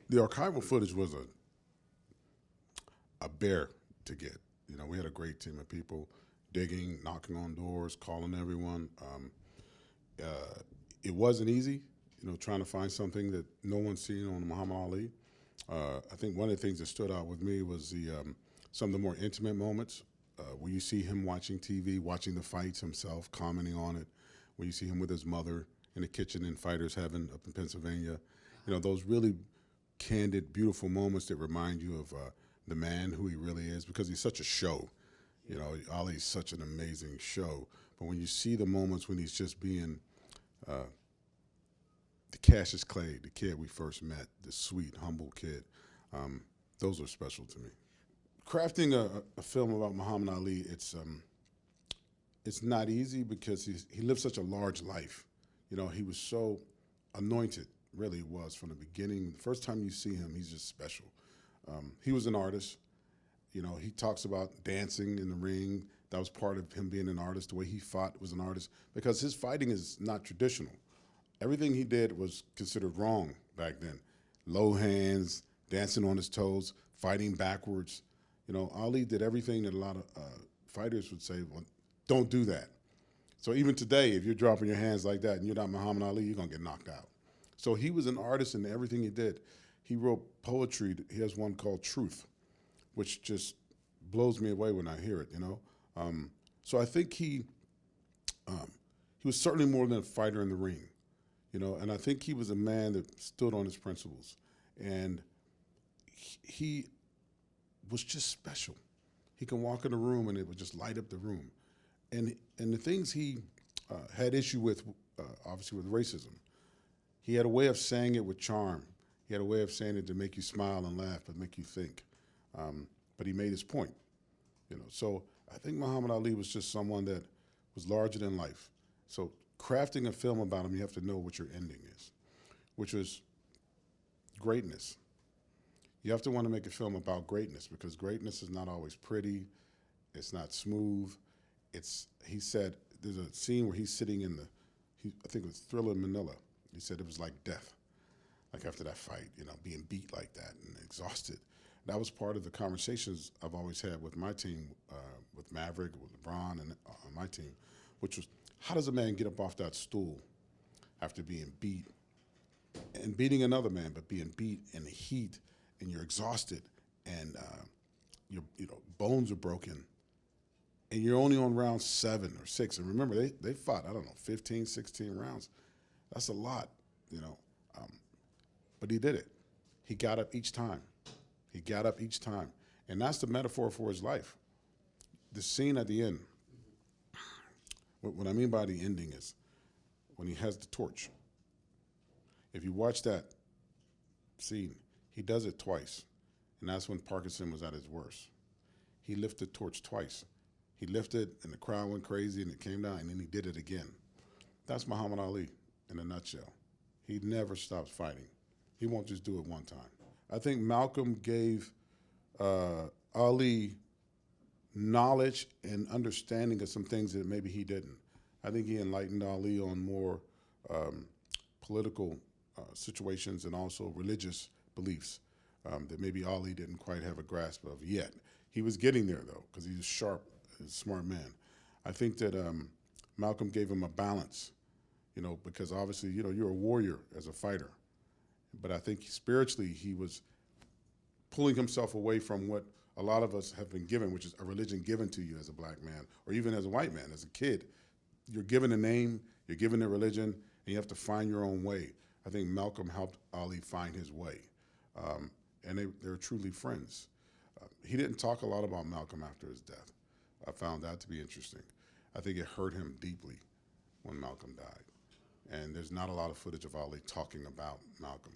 The archival footage was a bear to get. You know, we had a great team of people digging, knocking on doors, calling everyone. It wasn't easy, you know, trying to find something that no one's seen on Muhammad Ali. I think one of the things that stood out with me was some of the more intimate moments where you see him watching TV, watching the fights himself, commenting on it. Where you see him with his mother in the kitchen in Fighters Heaven up in Pennsylvania. You know, those really candid, beautiful moments that remind you of the man who he really is, because he's such a show. You know, Ali's such an amazing show. But when you see the moments when he's just being the Cassius Clay, the kid we first met, the sweet, humble kid, those are special to me. Crafting a film about Muhammad Ali, it's not easy because he lived such a large life. You know, he was so anointed, really was, from the beginning. The first time you see him, he's just special. He was an artist. You know, he talks about dancing in the ring. That was part of him being an artist. The way he fought was an artist, because his fighting is not traditional. Everything he did was considered wrong back then. Low hands, dancing on his toes, fighting backwards. You know, Ali did everything that a lot of fighters would say, well, don't do that. So even today, if you're dropping your hands like that and you're not Muhammad Ali, you're going to get knocked out. So he was an artist in everything he did. He wrote poetry. He has one called Truth, which just blows me away when I hear it, you know. So I think he was certainly more than a fighter in the ring, you know, and I think he was a man that stood on his principles. And he was just special. He can walk in a room and it would just light up the room. And the things he had issue with, obviously with racism, he had a way of saying it with charm. He had a way of saying it to make you smile and laugh, but make you think. But he made his point, you know. So I think Muhammad Ali was just someone that was larger than life. So crafting a film about him, you have to know what your ending is, which was greatness. You have to want to make a film about greatness, because greatness is not always pretty. It's not smooth. He said, there's a scene where he's sitting in I think it was Thriller in Manila. He said it was like death, like after that fight, you know, being beat like that and exhausted. That was part of the conversations I've always had with my team, with Maverick, with LeBron, and on my team, which was, how does a man get up off that stool after being beat and beating another man, but being beat in the heat, and you're exhausted, and your bones are broken, and you're only on round 7 or 6. And remember, they fought, I don't know, 15, 16 rounds. That's a lot, you know. But he did it. He got up each time. He got up each time. And that's the metaphor for his life. The scene at the end, what I mean by the ending is when he has the torch. If you watch that scene, he does it twice. And that's when Parkinson was at his worst. He lifted the torch twice. He lifted, and the crowd went crazy, and it came down, and then he did it again. That's Muhammad Ali in a nutshell. He never stops fighting. He won't just do it one time. I think Malcolm gave Ali knowledge and understanding of some things that maybe he didn't. I think he enlightened Ali on more political situations and also religious beliefs that maybe Ali didn't quite have a grasp of yet. He was getting there, though, because he's a sharp, smart man. I think that Malcolm gave him a balance, you know, because obviously, you know, you're a warrior as a fighter. But I think spiritually he was pulling himself away from what a lot of us have been given, which is a religion given to you as a black man, or even as a white man, as a kid. You're given a name, you're given a religion, and you have to find your own way. I think Malcolm helped Ali find his way. And they were truly friends. He didn't talk a lot about Malcolm after his death. I found that to be interesting. I think it hurt him deeply when Malcolm died. And there's not a lot of footage of Ali talking about Malcolm.